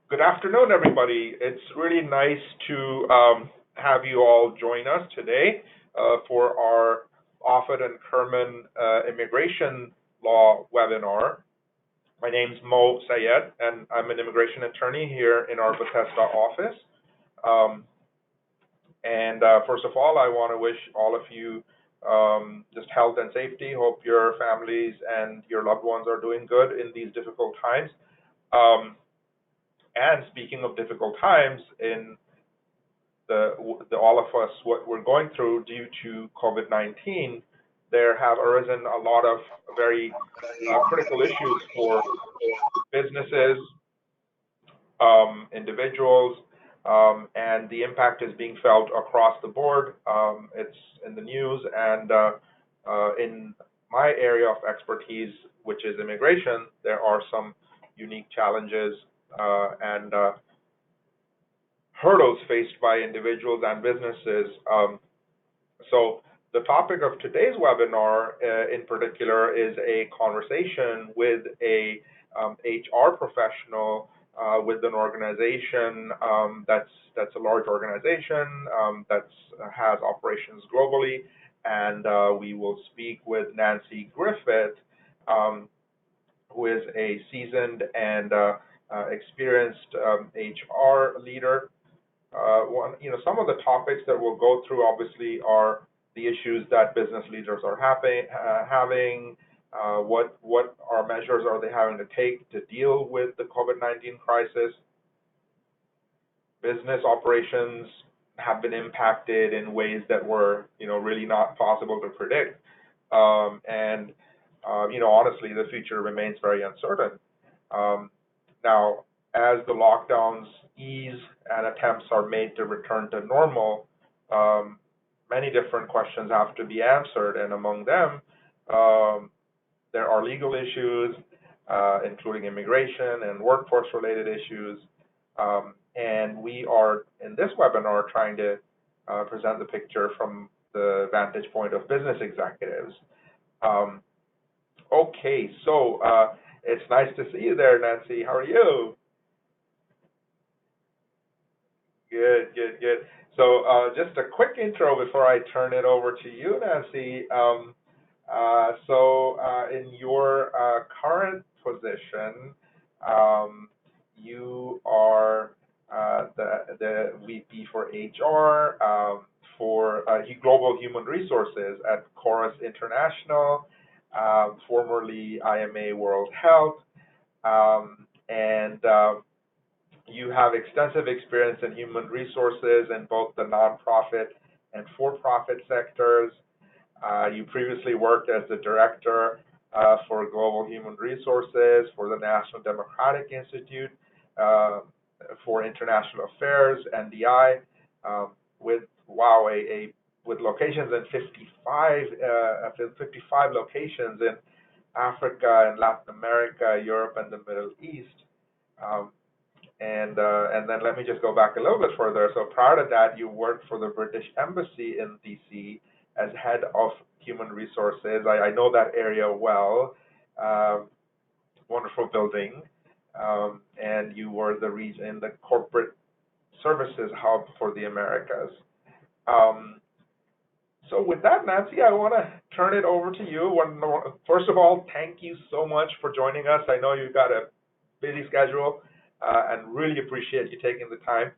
Good afternoon, everybody. It's really nice to have you all join us today for our Offit and Kurman immigration law webinar. My name's Mo Sayed, and I'm an immigration attorney here in our Bethesda office. First of all, I want to wish all of you just health and safety. Hope your families and your loved ones are doing good in these difficult times. And speaking of difficult times, in all of us, what we're going through due to COVID-19, there have arisen a lot of very critical issues for businesses, individuals, and the impact is being felt across the board. It's in the news, and in my area of expertise, which is immigration, there are some unique challenges and hurdles faced by individuals and businesses. So the topic of today's webinar in particular is a conversation with a HR professional with an organization that's a large organization that has operations globally, and we will speak with Nancy Griffith, who is a seasoned and experienced HR leader. Some of the topics that we'll go through obviously are the issues that business leaders are having, what are measures are they having to take to deal with the COVID-19 crisis. Business operations have been impacted in ways that were, really not possible to predict. Honestly, the future remains very uncertain. Now, as the lockdowns ease and attempts are made to return to normal, many different questions have to be answered, and among them, there are legal issues, including immigration and workforce-related issues, and we are, in this webinar, trying to present the picture from the vantage point of business executives. Okay, so it's nice to see you there, Nancy. How are you? Good, good, good. So just a quick intro before I turn it over to you, Nancy. In your current position, you are the VP for HR for Global Human Resources at Chorus International, formerly IMA World Health, and you have extensive experience in human resources in both the nonprofit and for-profit sectors. You previously worked as the director for Global Human Resources for the National Democratic Institute for International Affairs, NDI, with with locations in 55 locations in Africa and Latin America, Europe, and the Middle East. And then let me just go back a little bit further. So prior to that, you worked for the British Embassy in DC as head of human resources. I know that area well. Wonderful building. And you were the corporate services hub for the Americas. So with that, Nancy, I want to turn it over to you. First of all, thank you so much for joining us. I know you've got a busy schedule. And really appreciate you taking the time.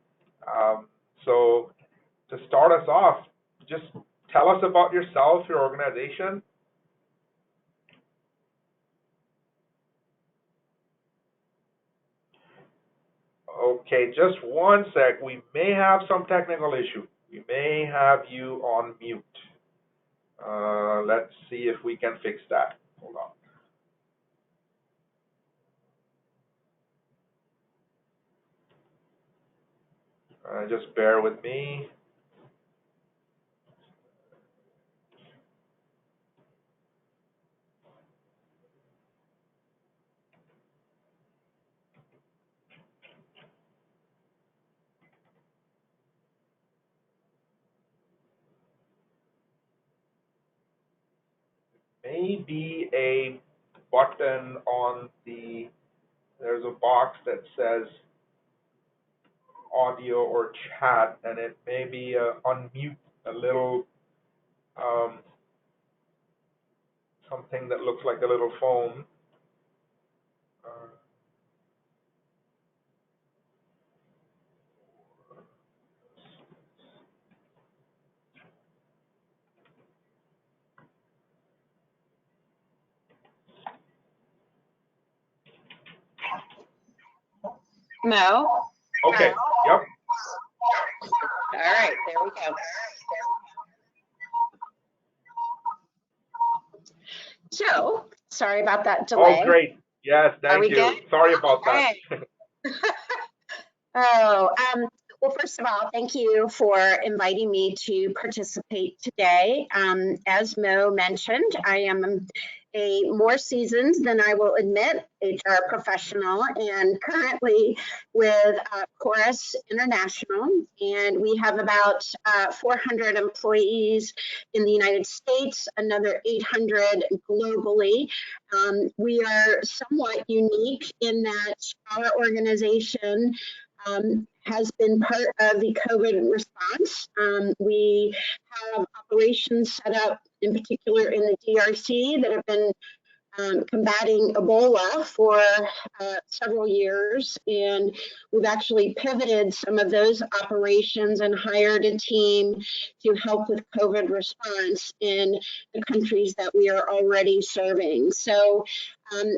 So to start us off, just tell us about yourself, your organization. Okay, just one sec. We may have some technical issue. We may have you on mute. Let's see if we can fix that. Hold on. Just bear with me. Maybe a button on there's a box that says audio or chat, and it may be unmute a little something that looks like a little phone. Uh, Mo? okay, yep. All right, there we go. So, sorry about that delay. Oh, great. Yes, thank you. Good? Sorry about that. Oh, well, first of all, thank you for inviting me to participate today. As Mo mentioned, I am a more seasoned than I will admit HR professional, and currently with Chorus International, and we have about 400 employees in the United States, another 800 globally. We are somewhat unique in that our organization has been part of the COVID response. We have operations set up, in particular in the DRC, that have been combating Ebola for several years, and we've actually pivoted some of those operations and hired a team to help with COVID response in the countries that we are already serving. So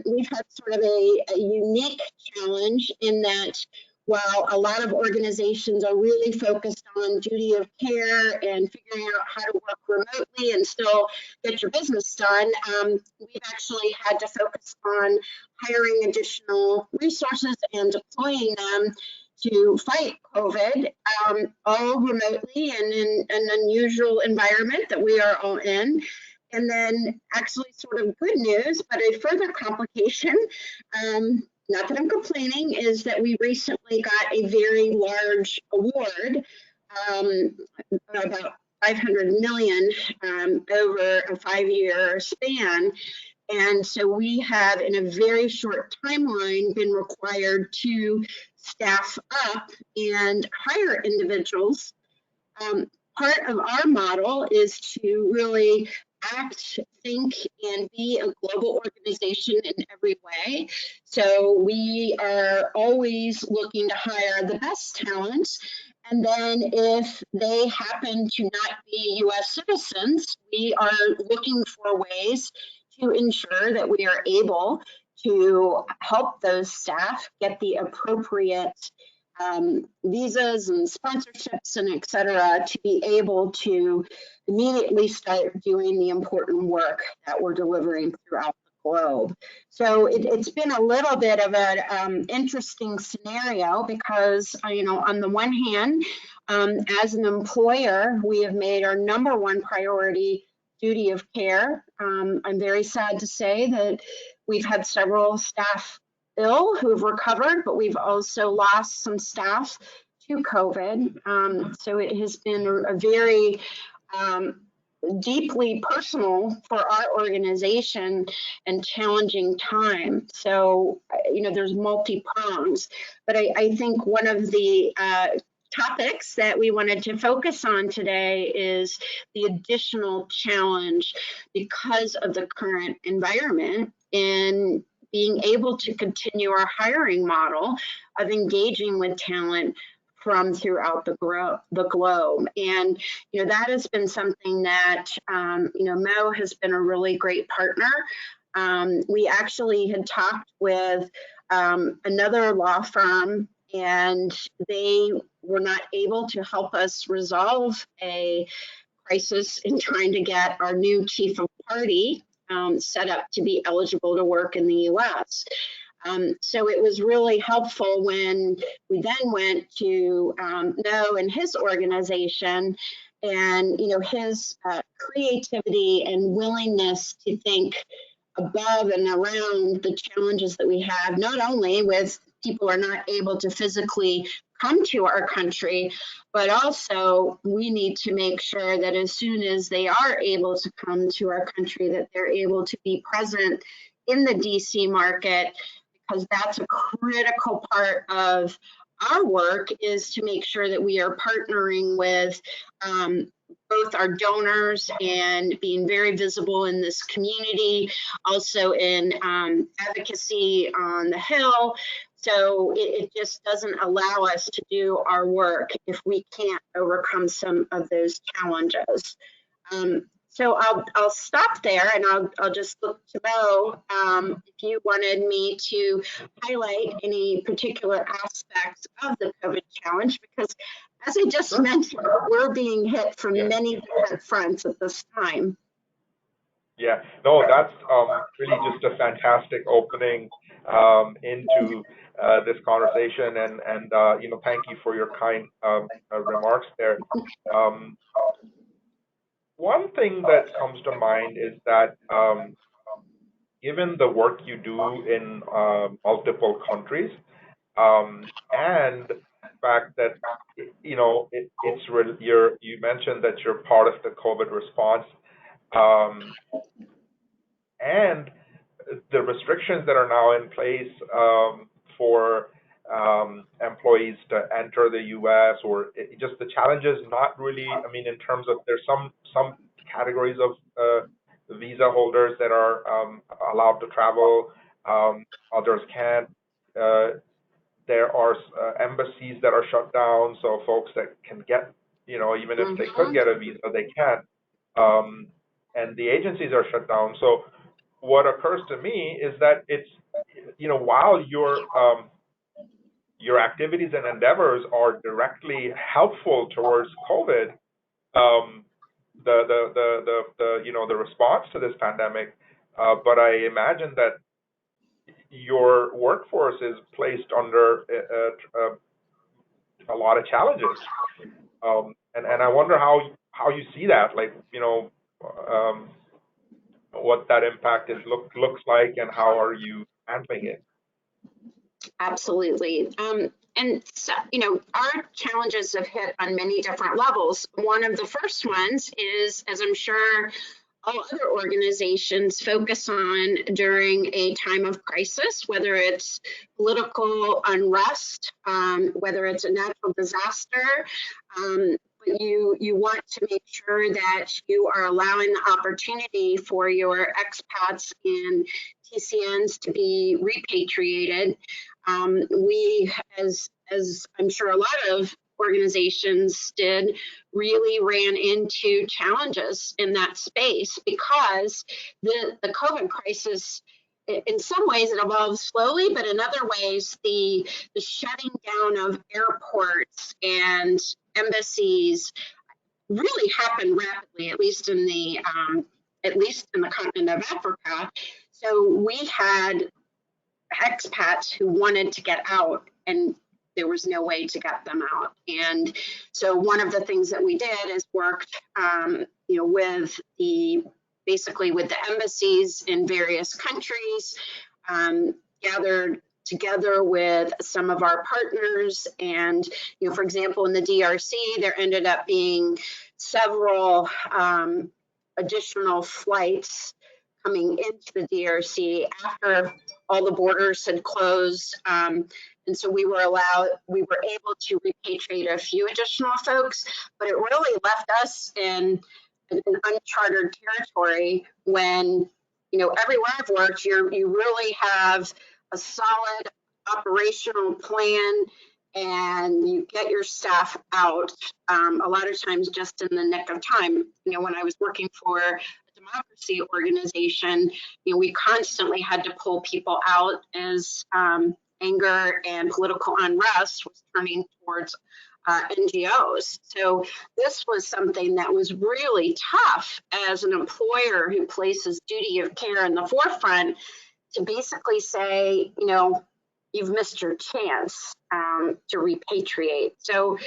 we've had sort of a unique challenge in that while a lot of organizations are really focused on duty of care and figuring out how to work remotely and still get your business done, we've actually had to focus on hiring additional resources and deploying them to fight COVID, all remotely and in an unusual environment that we are all in. And then actually sort of good news, but a further complication, not that I'm complaining, is that we recently got a very large award, about 500 million over a 5-year span. And so we have, in a very short timeline, been required to staff up and hire individuals. Part of our model is to really act, think, and be a global organization in every way. So we are always looking to hire the best talents. And then if they happen to not be US citizens, we are looking for ways to ensure that we are able to help those staff get the appropriate visas and sponsorships and et cetera to be able to immediately start doing the important work that we're delivering throughout the globe. So it's been a little bit of an interesting scenario because, on the one hand, as an employer, we have made our number one priority duty of care. I'm very sad to say that we've had several staff ill who have recovered, but we've also lost some staff to COVID. So it has been a very deeply personal for our organization and challenging time. So, there's multi-prongs, but I think one of the topics that we wanted to focus on today is the additional challenge because of the current environment in being able to continue our hiring model of engaging with talent from throughout the globe. And, that has been something that, Mo has been a really great partner. We actually had talked with another law firm, and they were not able to help us resolve a crisis in trying to get our new chief of party set up to be eligible to work in the US. So it was really helpful when we then went to Mo and his organization, and his creativity and willingness to think above and around the challenges that we have, not only with people are not able to physically come to our country, but also we need to make sure that as soon as they are able to come to our country, that they're able to be present in the DC market, because that's a critical part of our work is to make sure that we are partnering with both our donors and being very visible in this community, also in advocacy on the Hill. So it just doesn't allow us to do our work if we can't overcome some of those challenges. So I'll stop there, and I'll just look to Mo if you wanted me to highlight any particular aspects of the COVID challenge, because as I just mentioned, we're being hit from many different fronts at this time. Yeah, no, that's really just a fantastic opening into this conversation, and you know, thank you for your kind remarks there. One thing that comes to mind is that given the work you do in multiple countries, and the fact that you know you mentioned that you're part of the COVID response, and the restrictions that are now in place for employees to enter the U.S., or just the challenges, not really, I mean, in terms of there's some categories of visa holders that are allowed to travel, others can't. There are embassies that are shut down, so folks that can get, you know, even if they could get a visa, they can't. And the agencies are shut down. So what occurs to me is that it's, you know, while your activities and endeavors are directly helpful towards COVID, the you know, the response to this pandemic, but I imagine that your workforce is placed under a lot of challenges, and I wonder how you see that, like, you know, what that impact looks like, and how are you handling it? Absolutely. And so, you know, our challenges have hit on many different levels. One of the first ones is, as I'm sure all other organizations focus on during a time of crisis, whether it's political unrest, whether it's a natural disaster, but you want to make sure that you are allowing the opportunity for your expats and TCNs to be repatriated. We, as I'm sure a lot of organizations did, really ran into challenges in that space, because the COVID crisis, in some ways it evolved slowly, but in other ways the shutting down of airports and embassies really happened rapidly, at least in the continent of Africa. So we had expats who wanted to get out, and there was no way to get them out. And so one of the things that we did is worked, you know, with the embassies in various countries, gathered together with some of our partners. And, you know, for example, in the DRC, there ended up being several additional flights coming into the DRC after all the borders had closed. And so we were able to repatriate a few additional folks, but it really left us in an uncharted territory when, you know, everywhere I've worked, you really have a solid operational plan, and you get your staff out a lot of times just in the nick of time. You know, when I was working for a democracy organization, you know, we constantly had to pull people out as anger and political unrest was turning towards NGOs. So this was something that was really tough as an employer who places duty of care in the forefront, to basically say, you know, you've missed your chance to repatriate. So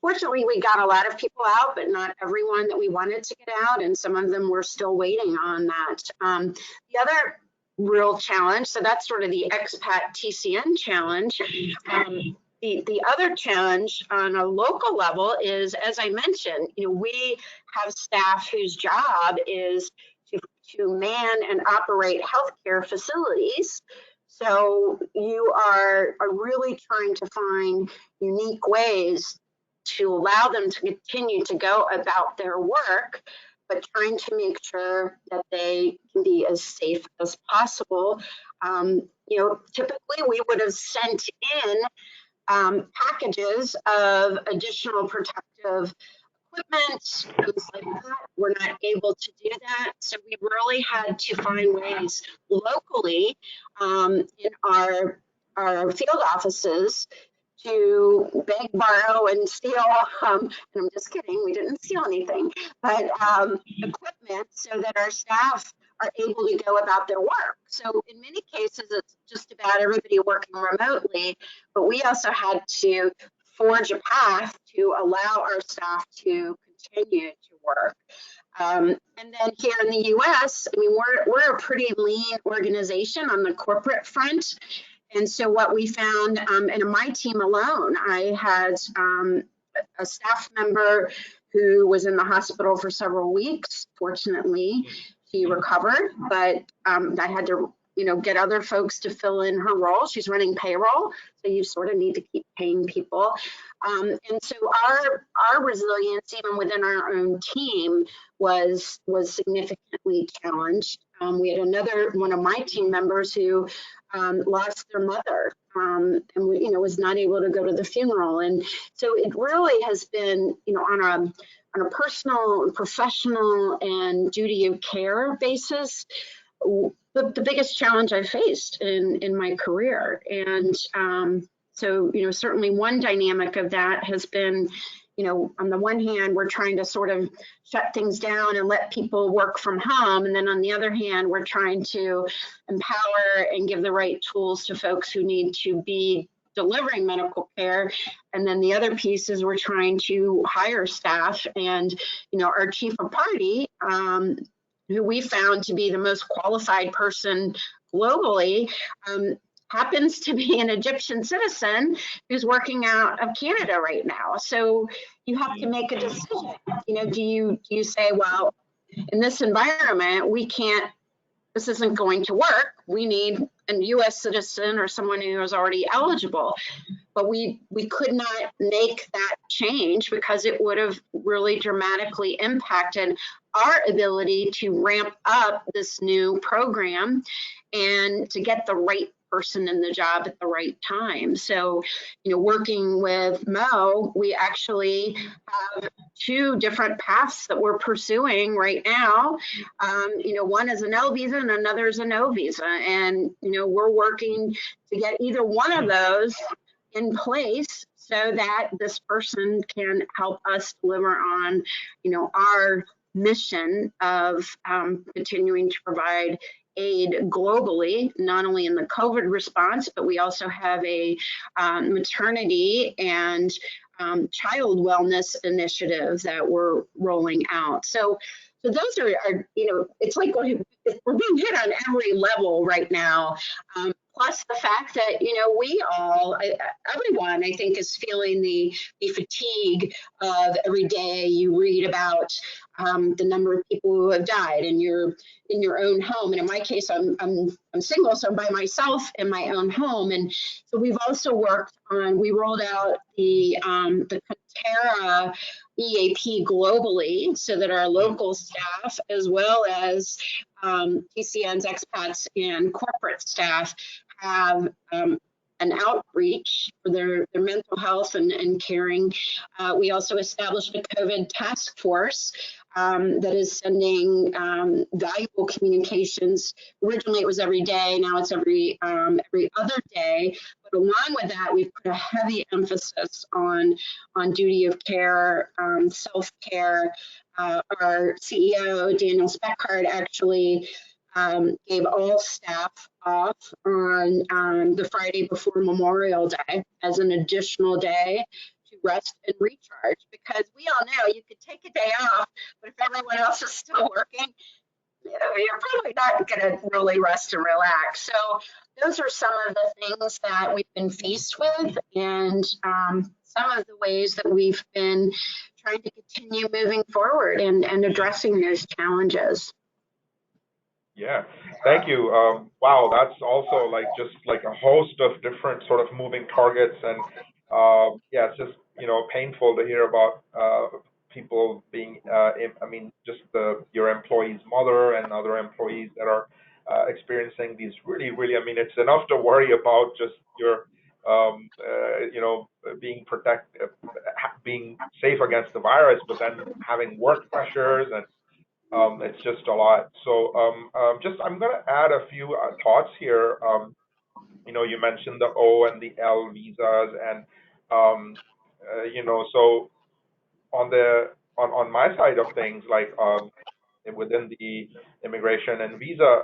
fortunately, we got a lot of people out, but not everyone that we wanted to get out, and some of them were still waiting on that. The other real challenge, so that's sort of the expat TCN challenge. The other challenge on a local level is, as I mentioned, you know, we have staff whose job is to man and operate healthcare facilities. So you are really trying to find unique ways to allow them to continue to go about their work, but trying to make sure that they can be as safe as possible. Typically we would have sent in packages of additional protective equipment, things like that. We're not able to do that. So we really had to find ways locally in our field offices to beg, borrow, and steal, and I'm just kidding, we didn't steal anything, but equipment so that our staff are able to go about their work. So in many cases, it's just about everybody working remotely, but we also had to forge a path to allow our staff to continue to work. And then here in the US, I mean, we're a pretty lean organization on the corporate front. And so what we found, and in my team alone, I had a staff member who was in the hospital for several weeks. Fortunately, she recovered, but I had to, get other folks to fill in her role. She's running payroll, so you sort of need to keep paying people. And so our resilience, even within our own team, was significantly challenged. We had another one of my team members who lost their mother and was not able to go to the funeral. And so it really has been, on a personal and professional and duty of care basis, the biggest challenge I faced in my career. And so, certainly one dynamic of that has been, on the one hand, we're trying to sort of shut things down and let people work from home. And then on the other hand, we're trying to empower and give the right tools to folks who need to be delivering medical care. And then the other piece is we're trying to hire staff. And, our chief of party, who we found to be the most qualified person globally, happens to be an Egyptian citizen who's working out of Canada right now. So you have to make a decision. Do you say, well, in this environment, this isn't going to work. We need a US citizen or someone who is already eligible. But we could not make that change because it would have really dramatically impacted our ability to ramp up this new program and to get the right person in the job at the right time. So, working with Mo, we actually have two different paths that we're pursuing right now. One is an L visa and another is a no visa. And, we're working to get either one of those in place so that this person can help us deliver on, our mission of continuing to provide aid globally, not only in the COVID response, but we also have a maternity and child wellness initiative that we're rolling out. So those are it's like we're being hit on every level right now. Plus the fact that, everyone, I think, is feeling the fatigue of every day you read about the number of people who have died in your own home. And in my case, I'm single, so I'm by myself in my own home. And so we've also we rolled out the Conterra EAP globally so that our local staff, as well as TCN's expats and corporate staff, have an outreach for their mental health and caring. We also established a COVID task force that is sending valuable communications. Originally it was every day, now it's every other day. But along with that, we've put a heavy emphasis on duty of care, self-care. Our CEO, Daniel Speckhard, actually gave all staff off on the Friday before Memorial Day as an additional day to rest and recharge, because we all know you could take a day off, but if everyone else is still working, you're probably not going to really rest and relax. So those are some of the things that we've been faced with, and some of the ways that we've been trying to continue moving forward and addressing those challenges. Yeah, thank you. Wow, that's also like just like a host of different sort of moving targets, and yeah, it's just painful to hear about people being, I mean, just your employee's mother and other employees that are experiencing these really, really. I mean, it's enough to worry about just your, being being safe against the virus, but then having work pressures and it's just a lot. So just I'm going to add a few thoughts here. You mentioned the O and the L visas, and so on my side of things, like within the immigration and visa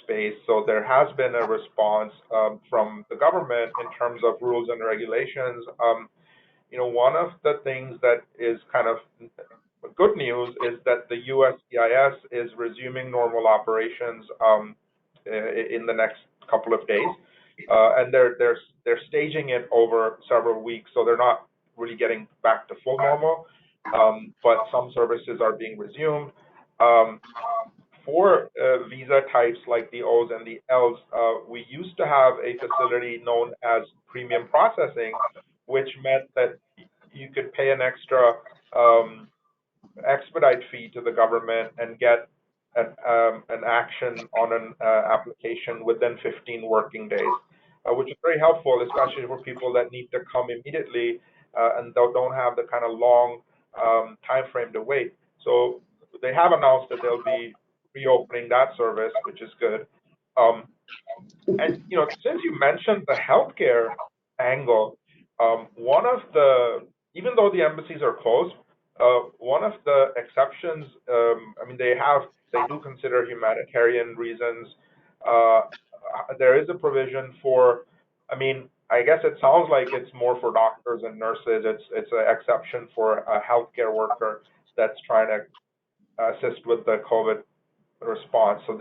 space, so there has been a response from the government in terms of rules and regulations. One of the things that is kind of good news is that the USCIS is resuming normal operations in the next couple of days, and they're staging it over several weeks, so they're not really getting back to full normal, but some services are being resumed. Um, for visa types like the O's and the L's, we used to have a facility known as premium processing, which meant that you could pay an extra um, expedite fee to the government and get an action on an application within 15 working days, which is very helpful, especially for people that need to come immediately and don't have the kind of long time frame to wait. So they have announced that they'll be reopening that service, which is good. Um, and since you mentioned the healthcare angle, one of the even though the embassies are closed, one of the exceptions, I mean, they do consider humanitarian reasons. Uh, there is a provision for, I mean, I guess it sounds like it's more for doctors and nurses. It's an exception for a healthcare worker that's trying to assist with the COVID response. So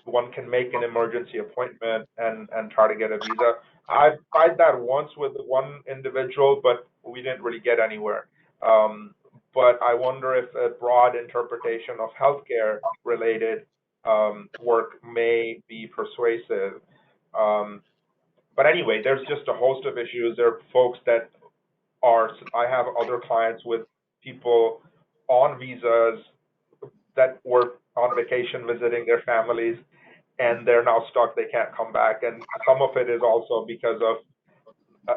one can make an emergency appointment and try to get a visa. I've tried that once with one individual, but we didn't really get anywhere. But I wonder if a broad interpretation of healthcare related work may be persuasive. Um, but anyway, there's just a host of issues. There are folks that I have other clients with people on visas that were on vacation visiting their families, and they're now stuck. They can't come back, and some of it is also because of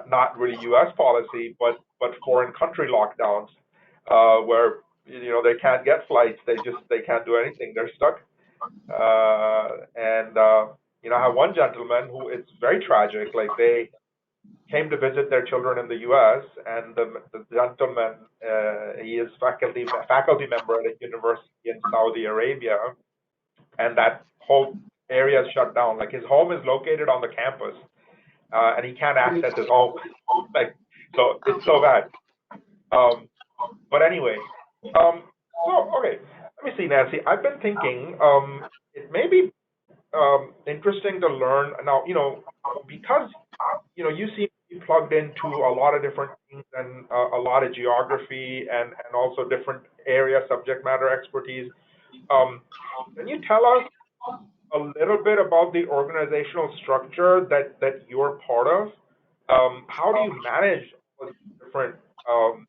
not really U.S. policy, but foreign country lockdowns, where they can't get flights. They can't do anything. They're stuck. And I have one gentleman who it's very tragic. Like they came to visit their children in the U.S. and the gentleman he is faculty member at a university in Saudi Arabia, and that whole area is shut down. Like his home is located on the campus, and he can't access his home. Like so, it's so bad. But anyway, so okay, let me see, Nancy. I've been thinking it may be interesting to learn now. Because you seem to be plugged into a lot of different things and a lot of geography and also different area subject matter expertise. Can you tell us a little bit about the organizational structure that you're part of? How do you manage all these different um,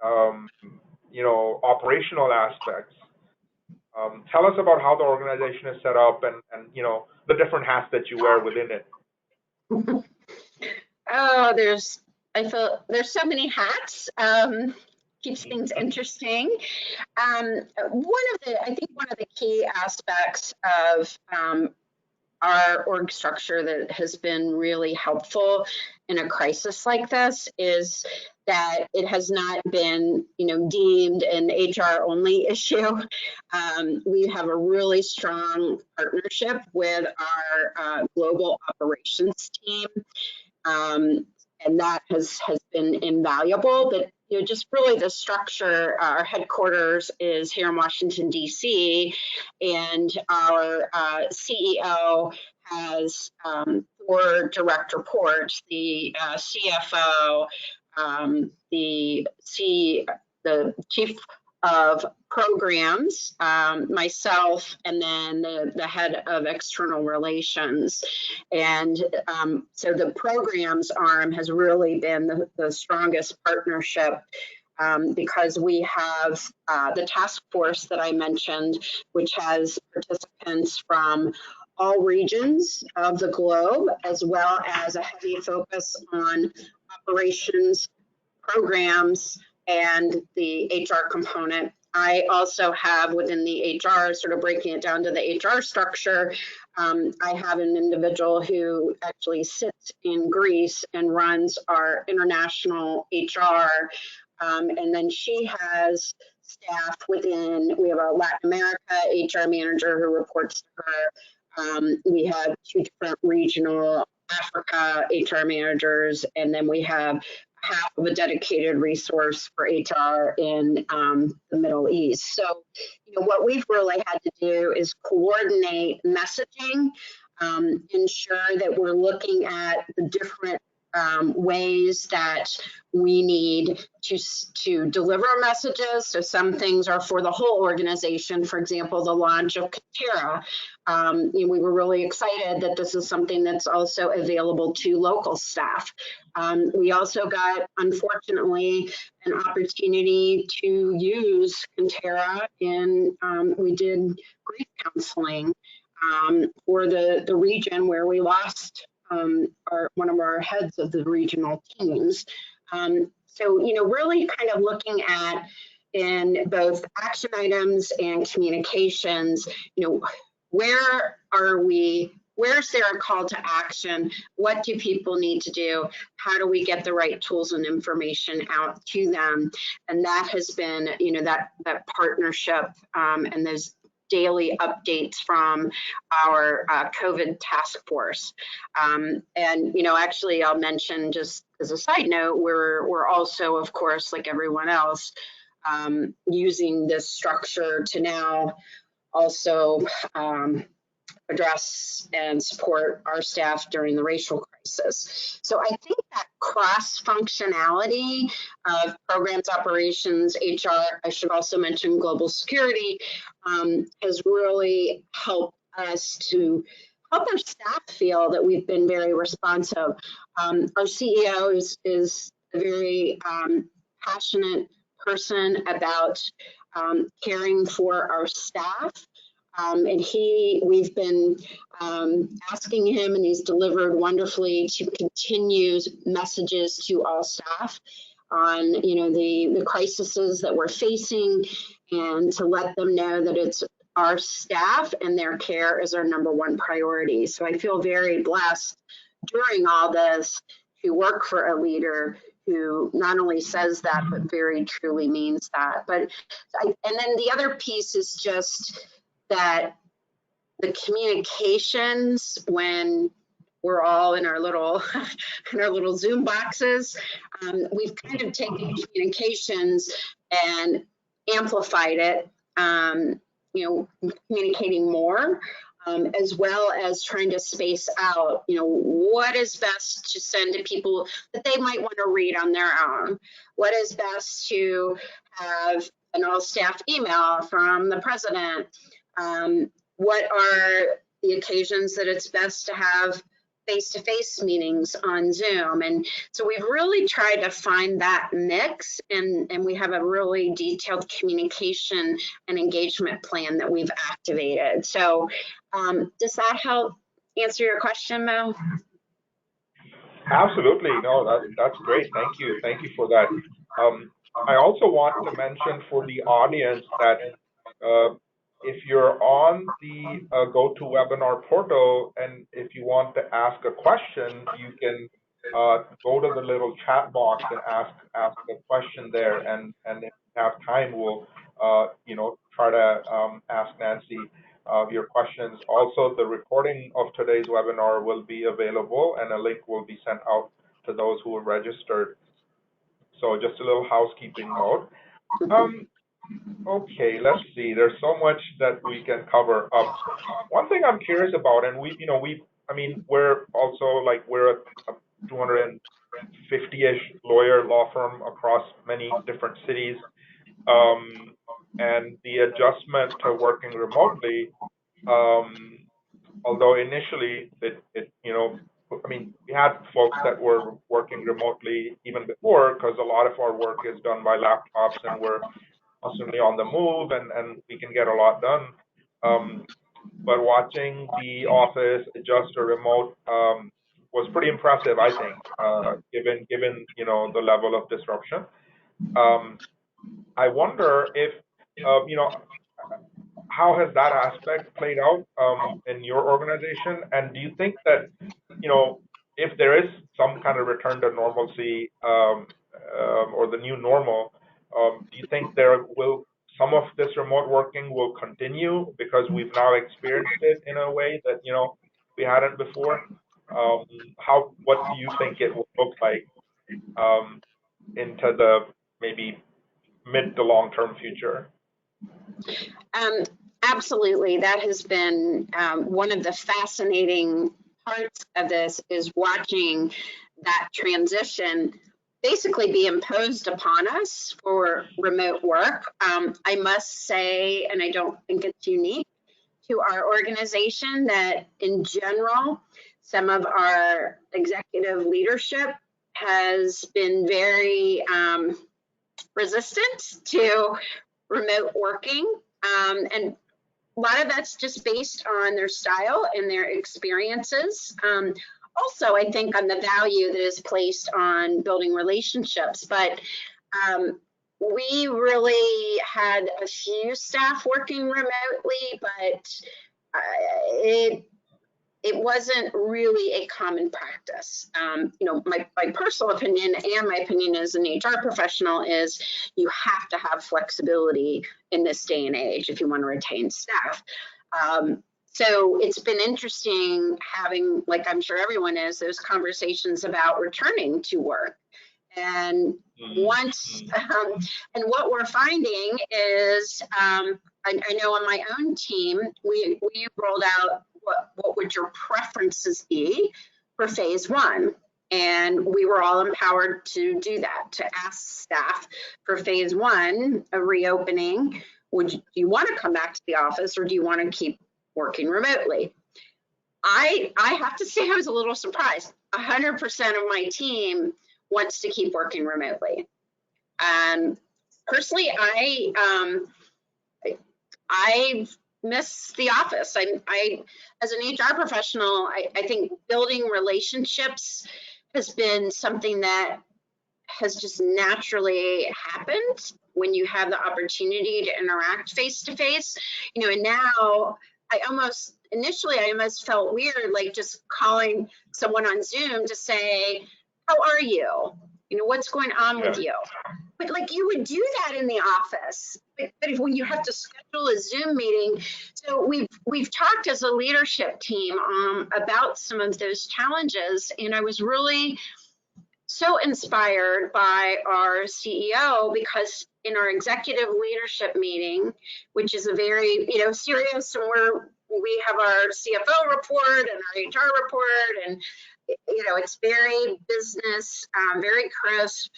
um, operational aspects? Tell us about how the organization is set up and the different hats that you wear within it. Oh, I feel there's so many hats. Keeps things interesting. I think one of the key aspects of our org structure that has been really helpful in a crisis like this is that it has not been, deemed an HR only issue. We have a really strong partnership with our global operations team, and that has been invaluable. But just really the structure. Our headquarters is here in Washington D.C., and our CEO has 4 direct reports: the CFO, the chief of programs, myself, and then the head of external relations. And so the programs arm has really been the strongest partnership, because we have the task force that I mentioned, which has participants from all regions of the globe, as well as a heavy focus on operations, programs, and the HR component. I also have within the HR, sort of breaking it down to the HR structure, I have an individual who actually sits in Greece and runs our international HR. And then she has staff within, we have a Latin America HR manager who reports to her. We have 2 different regional Africa HR managers, and then we have half of a dedicated resource for HR in the Middle East. So, what we've really had to do is coordinate messaging, ensure that we're looking at the different ways that we need to deliver messages. So some things are for the whole organization. For example, the launch of Katera. We were really excited that this is something that's also available to local staff. We also got, unfortunately, an opportunity to use Katera in, we did grief counseling for the region where we lost one of our heads of the regional teams. So, really kind of looking at in both action items and communications, where are we? Where's there a call to action? What do people need to do? How do we get the right tools and information out to them? And that has been, that partnership and those daily updates from our COVID task force. And, actually I'll mention, just as a side note, we're also, of course, like everyone else, using this structure to now also address and support our staff during the racial crisis. So I think that cross-functionality of programs, operations, HR, I should also mention global security, has really helped us to help our staff feel that we've been very responsive. Our CEO is a very passionate person about caring for our staff. And we've been asking him, and he's delivered wonderfully, to continue messages to all staff on, the crises that we're facing, and to let them know that it's our staff and their care is our #1 priority. So I feel very blessed during all this to work for a leader who not only says that, but very truly means that. And then the other piece is just that the communications, when we're all in our little Zoom boxes, we've kind of taken communications and amplified it, communicating more, as well as trying to space out, what is best to send to people that they might want to read on their own. What is best to have an all-staff email from the president? What are the occasions that it's best to have face-to-face meetings on Zoom? And so we've really tried to find that mix, and we have a really detailed communication and engagement plan that we've activated. So does that help answer your question, Mo? Absolutely. No, that's great. Thank you for that. I also want to mention for the audience that if you're on the GoToWebinar portal, and if you want to ask a question, you can go to the little chat box and ask a question there. And if we have time, we'll try to ask Nancy your questions. Also, the recording of today's webinar will be available, and a link will be sent out to those who are registered. So just a little housekeeping note. Okay, let's see. There's so much that we can cover. One thing I'm curious about, and we're also we're a 250-ish lawyer law firm across many different cities. And the adjustment to working remotely, um, although initially I mean, we had folks that were working remotely even before because a lot of our work is done by laptops and we're constantly on the move and we can get a lot done. Um, but watching the office adjust to remote was pretty impressive, I think, given the level of disruption. Um, I wonder if how has that aspect played out in your organization? And do you think that, if there is some kind of return to normalcy or the new normal, do you think there will some of this remote working will continue because we've now experienced it in a way that we hadn't before? What do you think it will look like um, into the maybe mid to long term future? Um, Absolutely. That has been one of the fascinating parts of this is watching that transition basically be imposed upon us for remote work. I must say, and I don't think it's unique to our organization, that in general, some of our executive leadership has been very resistant to remote working. And a lot of that's just based on their style and their experiences. Also, I think on the value that is placed on building relationships, but we really had a few staff working remotely, but it wasn't really a common practice. My personal opinion and my opinion as an HR professional is you have to have flexibility in this day and age if you want to retain staff. So it's been interesting having, like I'm sure everyone is, those conversations about returning to work. And once, and what we're finding is, I know on my own team, we rolled out what would your preferences be for phase one? And we were all empowered to do that, to ask staff for phase one, a reopening, do you want to come back to the office or do you want to keep working remotely? I have to say I was a little surprised. 100% of my team wants to keep working remotely. Personally, I miss the office. I as an HR professional, I think building relationships has been something that has just naturally happened when you have the opportunity to interact face to face. And now initially I almost felt weird, like just calling someone on Zoom to say, how are you? What's going on with you? But like you would do that in the office, but when you have to schedule a Zoom meeting. So we've talked as a leadership team about some of those challenges, and I was really so inspired by our CEO because in our executive leadership meeting, which is a very serious, and we have our CFO report and our HR report, and it's very business, very crisp.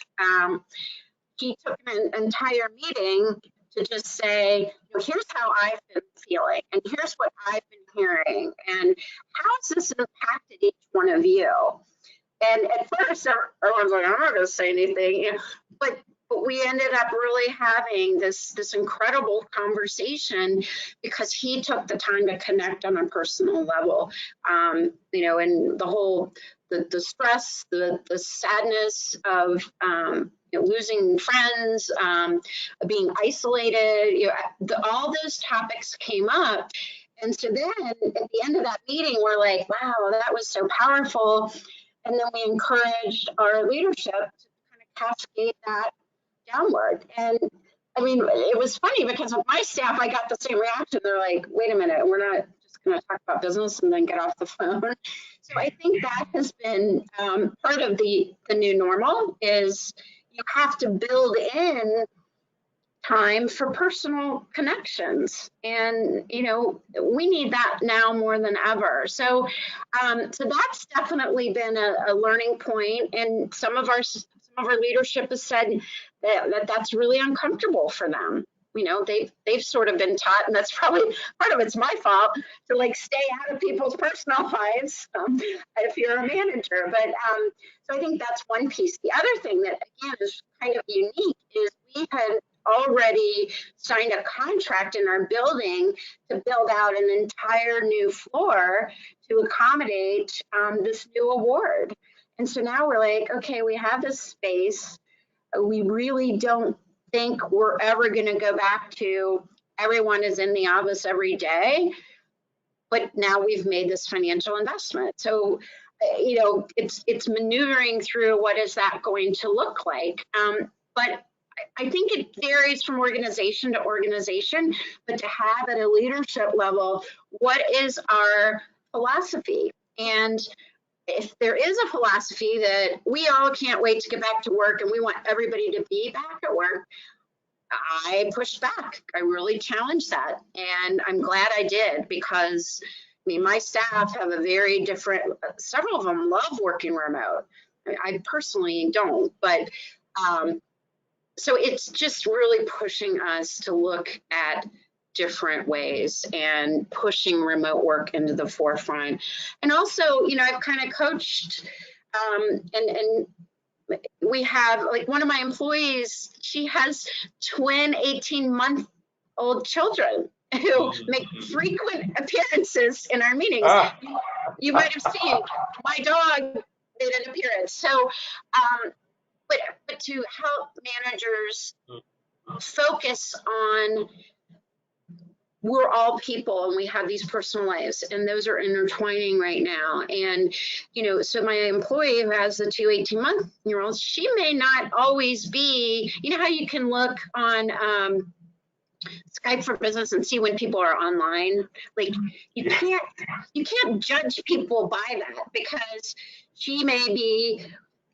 He took an entire meeting to just say, here's how I've been feeling, and here's what I've been hearing, and how has this impacted each one of you? And at first, everyone's like, I'm not going to say anything, but we ended up really having this incredible conversation because he took the time to connect on a personal level, and the whole, the stress, the sadness of losing friends, being isolated, all those topics came up. And so then at the end of that meeting, we're like, wow, that was so powerful. And then we encouraged our leadership to kind of cascade that downward. And I mean, it was funny because with my staff, I got the same reaction. They're like, wait a minute, we're not just going to talk about business and then get off the phone. So I think that has been part of the new normal is you have to build in time for personal connections, and we need that now more than ever. So that's definitely been a learning point, and some of our leadership has said that's really uncomfortable for them. They've sort of been taught, and that's probably part of it's my fault, to like stay out of people's personal lives if you're a manager. But so I think that's one piece. The other thing that again is kind of unique is we had already signed a contract in our building to build out an entire new floor to accommodate this new award. And so now we're like, okay, we have this space. We really don't think we're ever going to go back to everyone is in the office every day, but now we've made this financial investment. So, it's maneuvering through what is that going to look like. But I think it varies from organization to organization, but to have at a leadership level, what is our philosophy? And if there is a philosophy that we all can't wait to get back to work and we want everybody to be back at work, I pushed back. I really challenged that. And I'm glad I did, because my staff have a very different, several of them love working remote. I personally don't, but so it's just really pushing us to look at different ways and pushing remote work into the forefront. And also, I've kind of coached and we have, like, one of my employees, she has twin 18-month-old children who make frequent appearances in our meetings. You might have seen my dog made an appearance. So, but to help managers focus on, we're all people and we have these personal lives, and those are intertwining right now. And, so my employee who has the two 18-month-olds, she may not always be, how you can look on Skype for Business and see when people are online. Like, you can't judge people by that, because she may be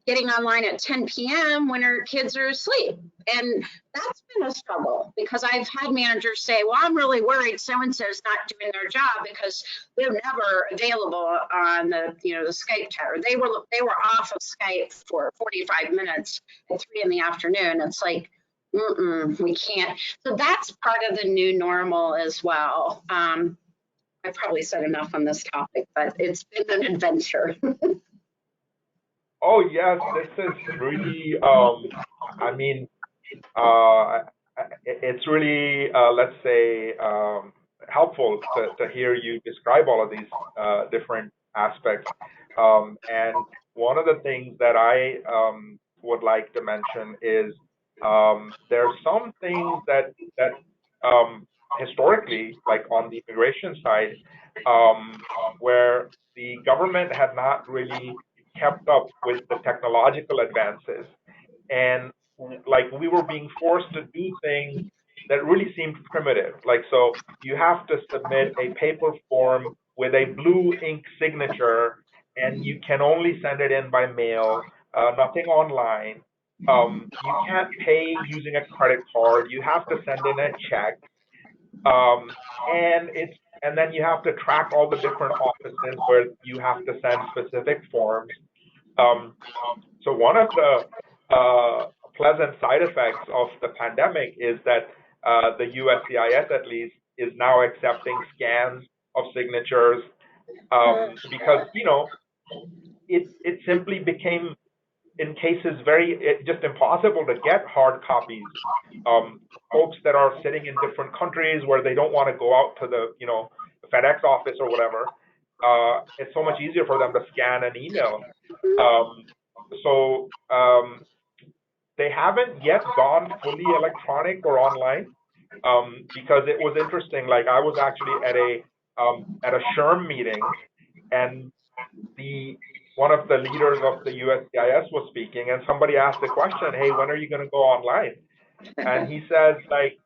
getting online at 10 p.m. when her kids are asleep. And that's been a struggle, because I've had managers say, well, I'm really worried so-and-so's not doing their job because they're never available on the Skype chat, or they were off of Skype for 45 minutes at 3 in the afternoon. It's like, we can't. So that's part of the new normal as well. I probably said enough on this topic, but it's been an adventure. Oh yes, this is really. It's really, let's say, helpful to hear you describe all of these different aspects. And one of the things that I would like to mention is there are some things that historically, like on the immigration side, where the government had not really kept up with the technological advances, and like we were being forced to do things that really seemed primitive. Like, so you have to submit a paper form with a blue ink signature, and you can only send it in by mail, nothing online. You can't pay using a credit card. You have to send in a check. And then you have to track all the different offices where you have to send specific forms. So one of the pleasant side effects of the pandemic is that the USCIS, at least, is now accepting scans of signatures, because it simply became, in cases, just impossible to get hard copies. Folks that are sitting in different countries where they don't want to go out to the FedEx office or whatever, it's so much easier for them to scan and email. So they haven't yet gone fully electronic or online, because it was interesting. Like, I was actually at a SHRM meeting, and one of the leaders of the USCIS was speaking, and somebody asked the question, "Hey, when are you going to go online?" And he says, like,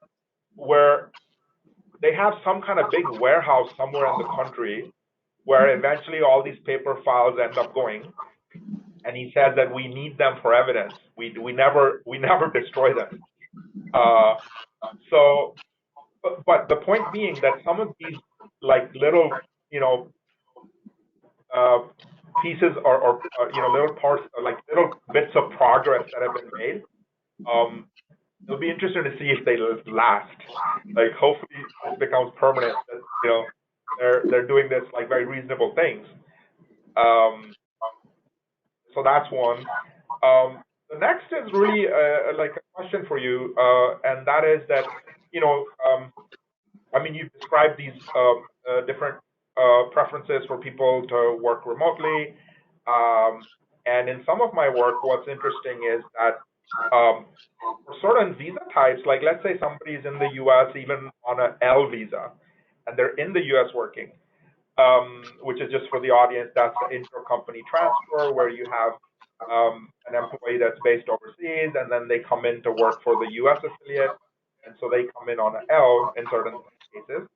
where they have some kind of big warehouse somewhere in the country where eventually all these paper files end up going. And he says that we need them for evidence. We never destroy them. But the point being that some of these, like, little pieces or little parts, like little bits of progress that have been made, It'll be interesting to see if they last. Like, hopefully this becomes permanent. That, they're doing this like very reasonable things. Um, so that's one. The next is really like a question for you, and that is that I mean, you've described these different preferences for people to work remotely. And in some of my work, what's interesting is that for certain visa types, like let's say somebody's in the US even on an L visa, and they're in the US working, which is just for the audience, that's the intercompany transfer where you have an employee that's based overseas, and then they come in to work for the US affiliate, and so they come in on an L in certain cases.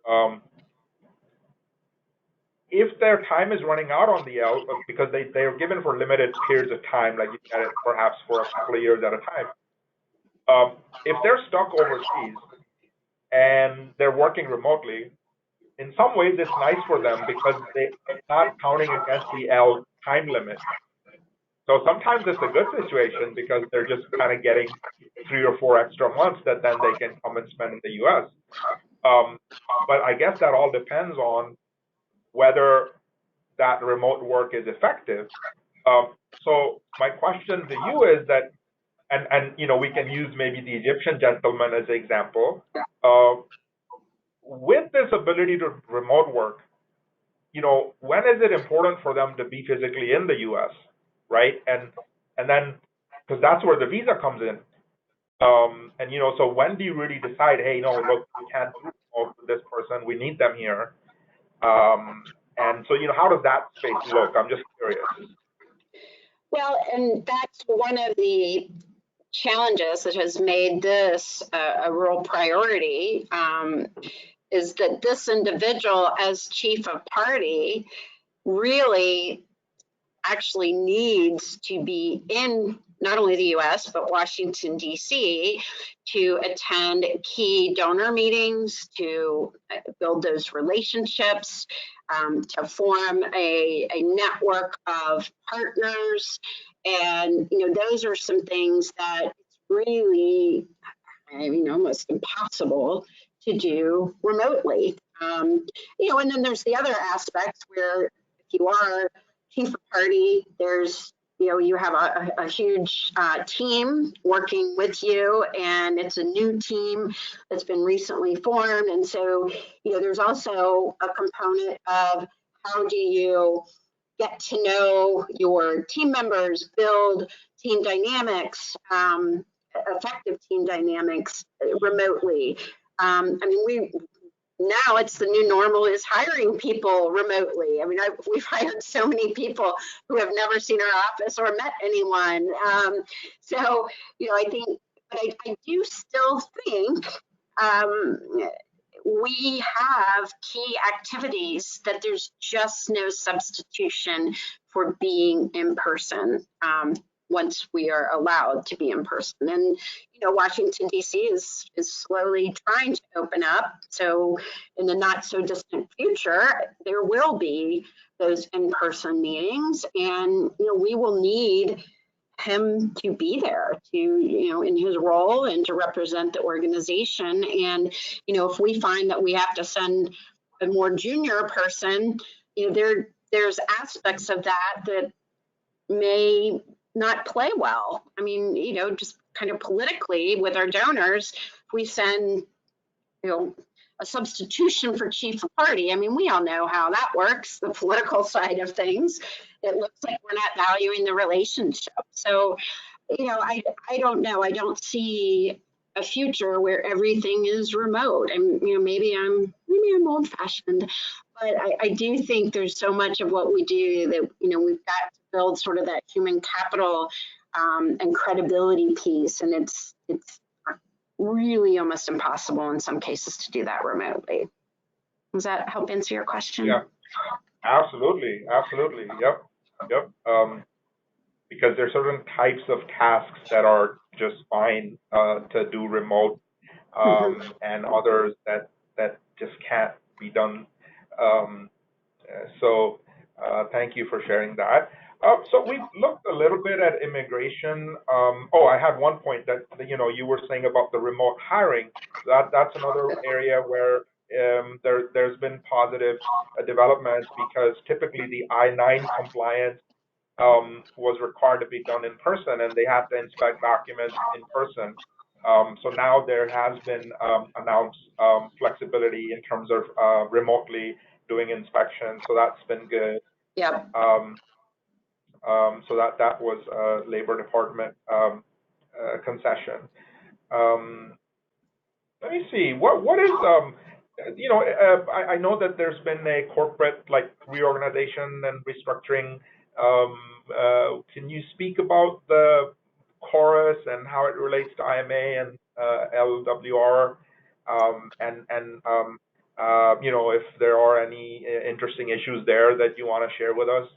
Um, if their time is running out on the L, because they are given for limited periods of time, like you get it perhaps for a couple of years at a time, if they're stuck overseas and they're working remotely, in some ways it's nice for them because it's not counting against the L time limit. So sometimes it's a good situation because they're just kind of getting 3 or 4 extra months that then they can come and spend in the US. But I guess that all depends on whether that remote work is effective. So my question to you is that, and we can use maybe the Egyptian gentleman as an example. With this ability to remote work, when is it important for them to be physically in the U.S., right? And then, because that's where the visa comes in. And so when do you really decide, hey, no, look, we can't do remote with this person, we need them here. And so, how does that space look? I'm just curious. Well, and that's one of the challenges that has made this a real priority, is that this individual as chief of party really actually needs to be in not only the US, but Washington, D.C. to attend key donor meetings, to build those relationships, to form a network of partners. And, those are some things that it's really, almost impossible to do remotely. And then there's the other aspects where if you are chief of party, there's you have a huge team working with you, and it's a new team that's been recently formed. And so, there's also a component of how do you get to know your team members, build team dynamics, effective team dynamics remotely. Now it's the new normal is hiring people remotely. I mean, we've hired so many people who have never seen our office or met anyone. So, I think, but I do still think we have key activities that there's just no substitution for being in person. Once we are allowed to be in person. And, Washington, D.C. is slowly trying to open up. So in the not so distant future, there will be those in-person meetings, and, we will need him to be there to, in his role and to represent the organization. And, if we find that we have to send a more junior person, there's aspects of that may not play well. I mean, just kind of politically with our donors, if we send, a substitution for chief of party. I mean, we all know how that works, the political side of things. It looks like we're not valuing the relationship. So, I don't know. I don't see a future where everything is remote. And, maybe I'm old fashioned, but I do think there's so much of what we do that, we've got to build sort of that human capital and credibility piece. And it's really almost impossible in some cases to do that remotely. Does that help answer your question? Yeah, absolutely. Yep. Because there's certain types of tasks that are just fine to do remote, and others that just can't be done. So Thank you for sharing that. So we've looked a little bit at immigration. Oh, I had one point that you were saying about the remote hiring. That's another area where there's been positive developments because typically the I-9 compliance was required to be done in person, and they had to inspect documents in person. So now there has been announced flexibility in terms of remotely doing inspections. So that's been good. Yep. So that was a Labor Department concession. Um, Let me see. What is I know that there's been a corporate like reorganization and restructuring. Can you speak about the chorus and how it relates to IMA and LWR, if there are any interesting issues there that you want to share with us?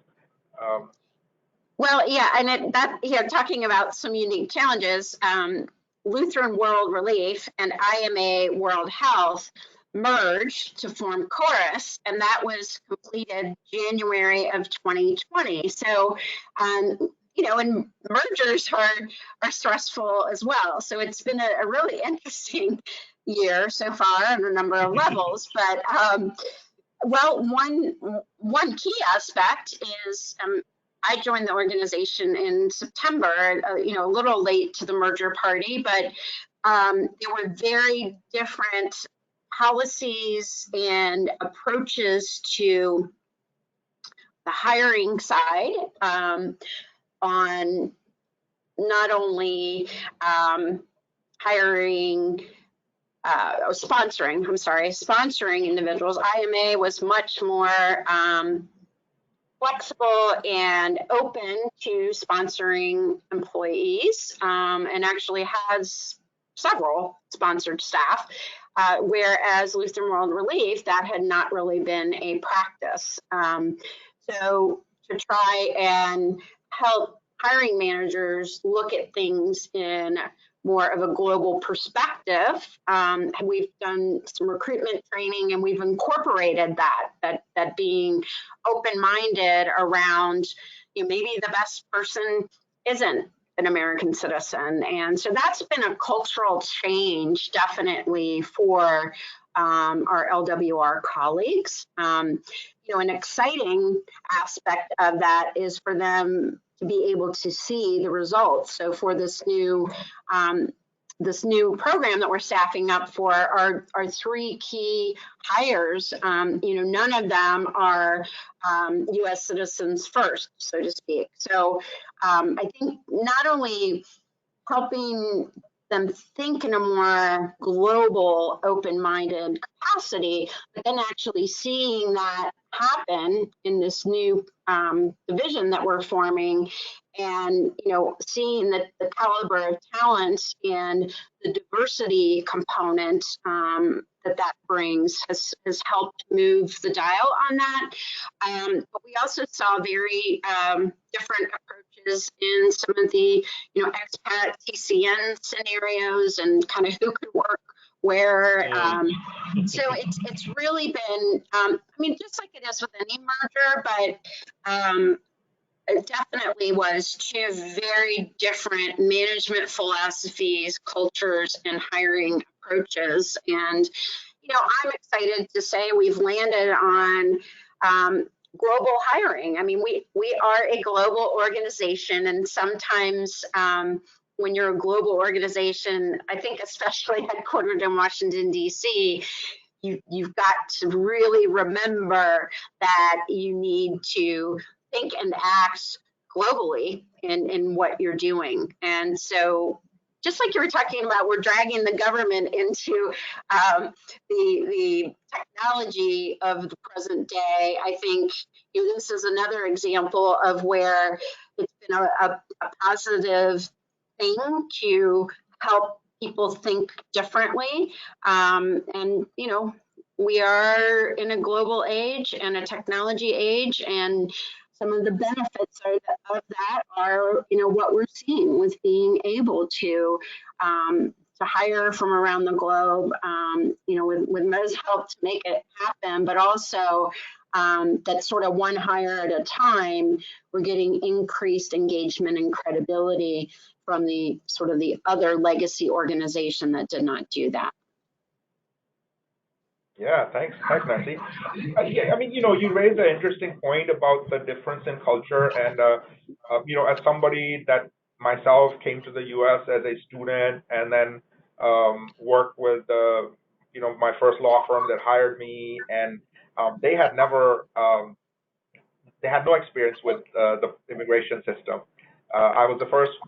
Um, Well, yeah, and talking about some unique challenges, Lutheran World Relief and IMA World Health merged to form Chorus, and that was completed January of 2020. So, and mergers are stressful as well. So it's been a really interesting year so far on a number of levels. But well, one key aspect is I joined the organization in September, a little late to the merger party, but there were very different policies and approaches to the hiring side on not only sponsoring individuals. IMA was much more flexible and open to sponsoring employees, and actually has several sponsored staff, whereas Lutheran World Relief, that had not really been a practice. So to try and help hiring managers look at things in more of a global perspective, we've done some recruitment training, and we've incorporated that being open-minded around, maybe the best person isn't an American citizen. And so that's been a cultural change, definitely, for our LWR colleagues. An exciting aspect of that is for them to be able to see the results. So for this new program that we're staffing up for, our three key hires, none of them are U.S. citizens first, so to speak. So I think not only helping them think in a more global, open-minded capacity, but then actually seeing that happen in this new division that we're forming, and seeing that the caliber of talent and the diversity component that brings has helped move the dial on that. But we also saw very different approaches in some of the expat TCN scenarios, and kind of who could work where. So it's really been, just like it is with any merger, but it definitely was two very different management philosophies, cultures, and hiring approaches. And, I'm excited to say we've landed on global hiring. We are a global organization, and sometimes when you're a global organization, I think especially headquartered in Washington, D.C., you've got to really remember that you need to think and act globally in what you're doing. And so, just like you were talking about, we're dragging the government into the technology of the present day. I think this is another example of where it's been a positive thing to help people think differently. And we are in a global age and a technology age, and some of the benefits of that are, what we're seeing with being able to hire from around the globe, with Mo's help to make it happen, but also that sort of one hire at a time, we're getting increased engagement and credibility from the sort of the other legacy organization that did not do that. Yeah, thanks, Nancy. Yeah, I mean, you raised an interesting point about the difference in culture, and as somebody that myself came to the U.S. as a student, and then worked with my first law firm that hired me, and they had never, they had no experience with the immigration system. I was the first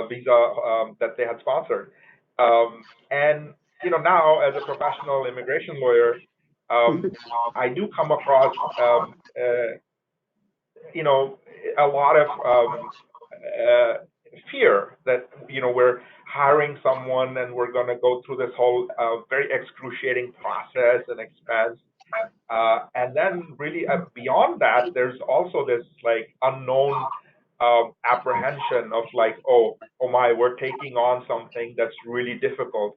visa that they had sponsored, and now as a professional immigration lawyer, I do come across a lot of fear that we're hiring someone and we're going to go through this whole very excruciating process and expense. And then really beyond that, there's also this like unknown apprehension of like, oh my, we're taking on something that's really difficult.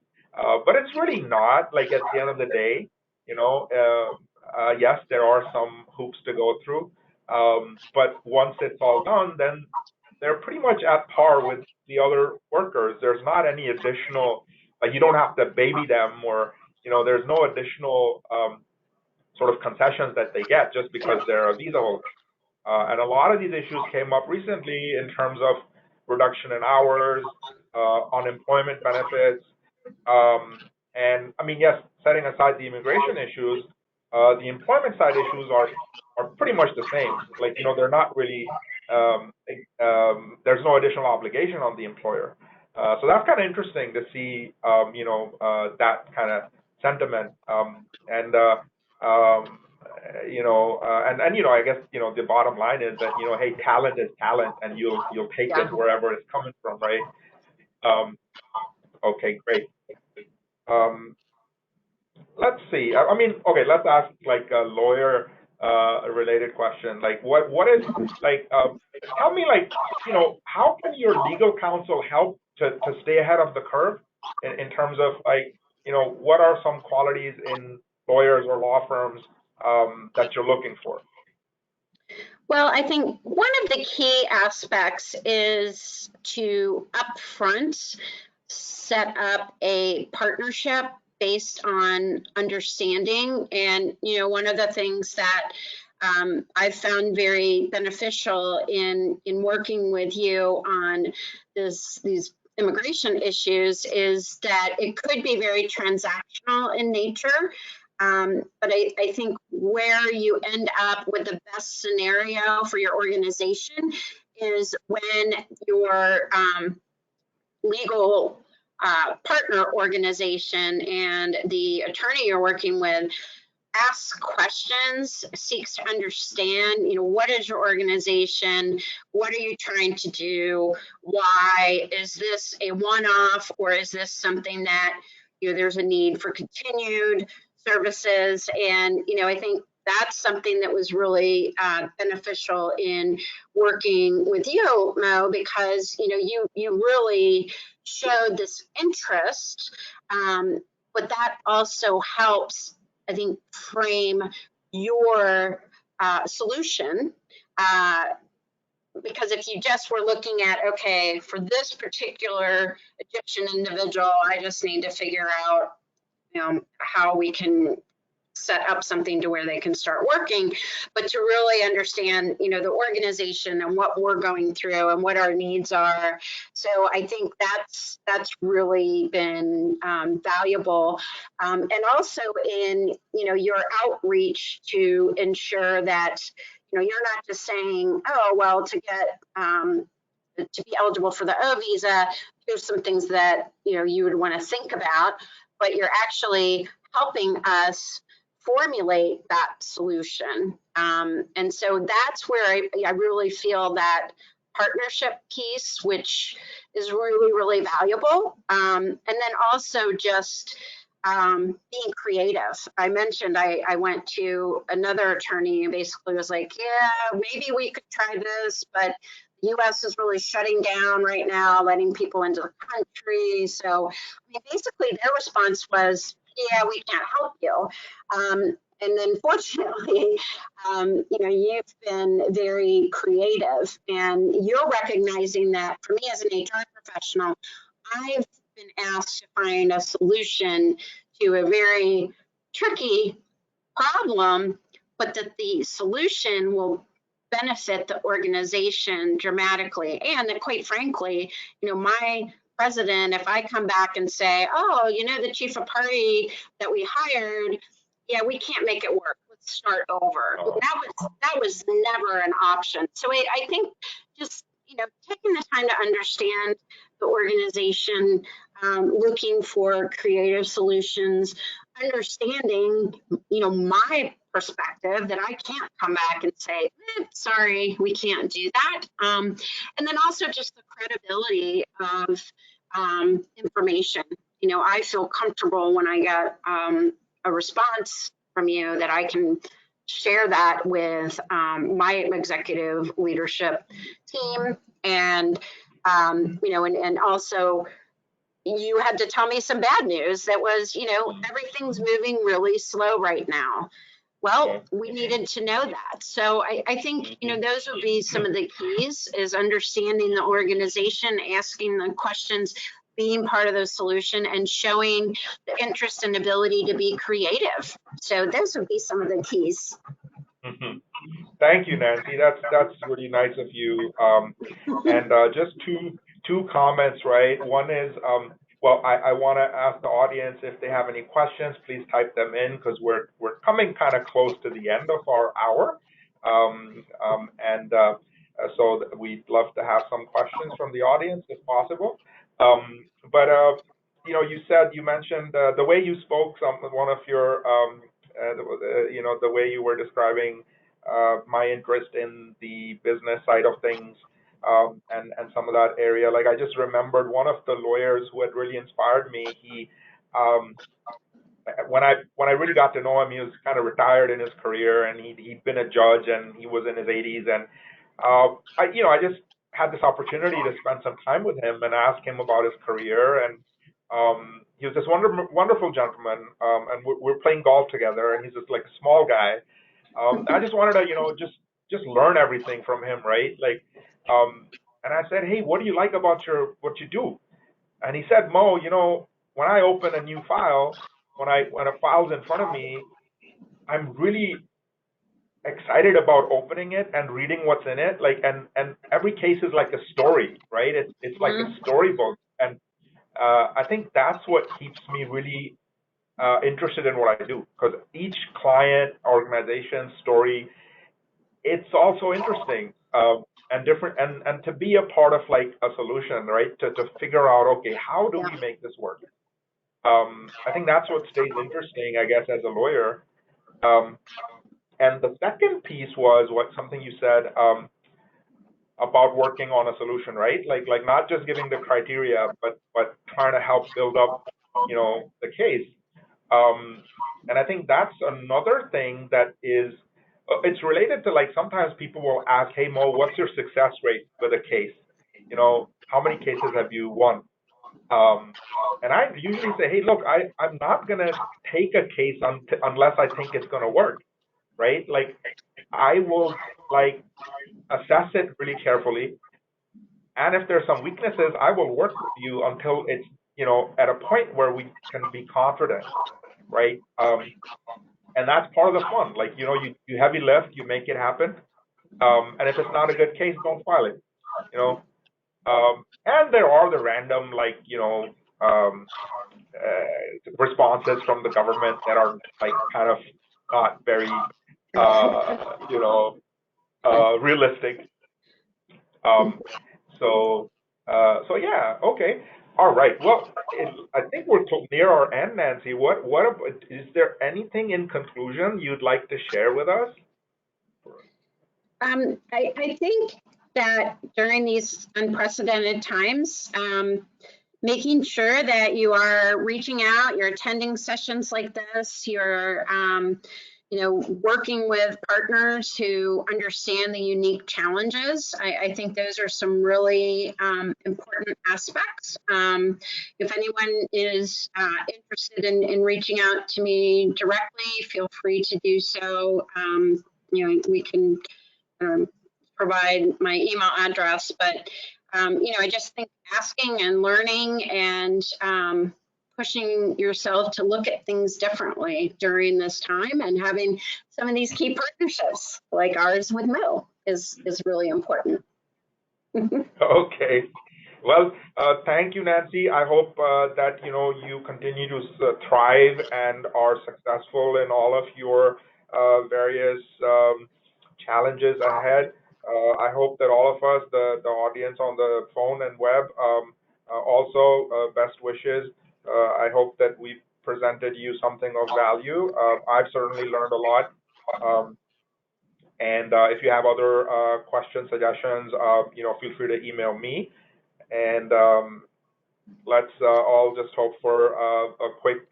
But it's really not. Like at the end of the day, yes, there are some hoops to go through. But once it's all done, then they're pretty much at par with the other workers. There's not any additional, you don't have to baby them, or there's no additional sort of concessions that they get just because they're a visa holder. And a lot of these issues came up recently in terms of reduction in hours, unemployment benefits, and I mean, yes, setting aside the immigration issues, the employment side issues are pretty much the same. Like, they're not really, there's no additional obligation on the employer. So that's kind of interesting to see, that kind of sentiment. I guess, the bottom line is that, hey, talent is talent, and you'll take it wherever it's coming from, right? Okay, great. Let's see. I mean, okay, let's ask like a lawyer related question. Like, what is like? Tell me, like, how can your legal counsel help to stay ahead of the curve in terms of like, what are some qualities in lawyers or law firms that you're looking for? Well, I think one of the key aspects is to upfront set up a partnership based on understanding. And, one of the things that I've found very beneficial in working with you on these immigration issues is that it could be very transactional in nature. But I think where you end up with the best scenario for your organization is when your legal partner organization and the attorney you're working with asks questions, seeks to understand, what is your organization? What are you trying to do? Why? Is this a one-off, or is this something that, there's a need for continued services? And, I think that's something that was really beneficial in working with you, Mo, because, you really showed this interest, but that also helps, I think, frame your solution. Because if you just were looking at, okay, for this particular Egyptian individual, I just need to figure out, how we can set up something to where they can start working, but to really understand, the organization and what we're going through and what our needs are. So I think that's really been valuable, and also in your outreach to ensure that you're not just saying, oh well, to get to be eligible for the O visa, here's some things that you would want to think about, but you're actually helping us formulate that solution. And so that's where I really feel that partnership piece, which is really, really valuable. And then also just being creative. I mentioned I went to another attorney who basically was like, yeah, maybe we could try this, but the U.S. is really shutting down right now, letting people into the country. So basically their response was, yeah, we can't help you. And unfortunately, you've been very creative, and you're recognizing that. For me as an HR professional, I've been asked to find a solution to a very tricky problem, but that the solution will benefit the organization dramatically. And that, quite frankly, my president, if I come back and say, oh, the chief of party that we hired, yeah, we can't make it work. Let's start over. Oh. That was never an option. So I think just taking the time to understand the organization, looking for creative solutions, understanding, my perspective, that I can't come back and say, sorry, we can't do that. And then also just the credibility of information. I feel comfortable when I get a response from you that I can share that with my executive leadership team. And, and also, you had to tell me some bad news that was, everything's moving really slow right now. Well, we needed to know that. So I think, those would be some of the keys, is understanding the organization, asking the questions, being part of the solution, and showing the interest and ability to be creative. So those would be some of the keys. Mm-hmm. Thank you, Nancy. That's really nice of you. And just two comments, right? One is, well, I want to ask the audience if they have any questions. Please type them in, because we're coming kind of close to the end of our hour, and so we'd love to have some questions from the audience if possible. But you mentioned the way you spoke. One of your the way you were describing my interest in the business side of things, and some of that area. Like, I just remembered one of the lawyers who had really inspired me. He, when I really got to know him, he was kind of retired in his career, and he'd been a judge, and he was in his 80s. And I just had this opportunity to spend some time with him and ask him about his career. And he was this wonderful gentleman, and we're playing golf together, and he's just like a small guy. I just wanted to, just learn everything from him, right? Like, and I said, hey, what do you like about what you do? And he said, Mo, when I open a new file, when a file's in front of me, I'm really excited about opening it and reading what's in it. Like, and every case is like a story, right? It's like a storybook. And I think that's what keeps me really interested in what I do, because each client, organization, story, it's also interesting and different, and to be a part of like a solution, right? To figure out, okay, how do we make this work? I think that's what stays interesting, I guess, as a lawyer. And the second piece was something you said about working on a solution, right? Like not just giving the criteria, but trying to help build up, the case. And I think that's another thing that is, it's related to, like, sometimes people will ask, hey, Mo, what's your success rate with a case? How many cases have you won? And I usually say, hey, look, I'm not going to take a case unless I think it's going to work, right? Like, I will, like, assess it really carefully. And if there's some weaknesses, I will work with you until it's, at a point where we can be confident, right? And that's part of the fun. Like, you heavy lift, you make it happen. And if it's not a good case, don't file it, and there are the random, like, responses from the government that are, like, kind of not very, realistic. So yeah, okay. All right. Well, I think we're near our end, Nancy. Is there anything in conclusion you'd like to share with us? I think that during these unprecedented times, making sure that you are reaching out, you're attending sessions like this, you're working with partners who understand the unique challenges. I think those are some really important aspects. If anyone is interested in reaching out to me directly, feel free to do so. We can provide my email address, but I just think asking and learning and pushing yourself to look at things differently during this time and having some of these key partnerships like ours with Mo is really important. Okay. Well, thank you, Nancy. I hope that you continue to thrive and are successful in all of your various challenges ahead. I hope that all of us, the audience on the phone and web, also best wishes. I hope that we've presented you something of value. I've certainly learned a lot. And if you have other questions, suggestions, feel free to email me. And let's all just hope for a quick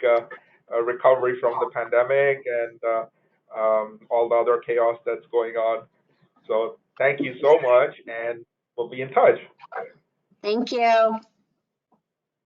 recovery from the pandemic and all the other chaos that's going on. So thank you so much, and we'll be in touch. Thank you.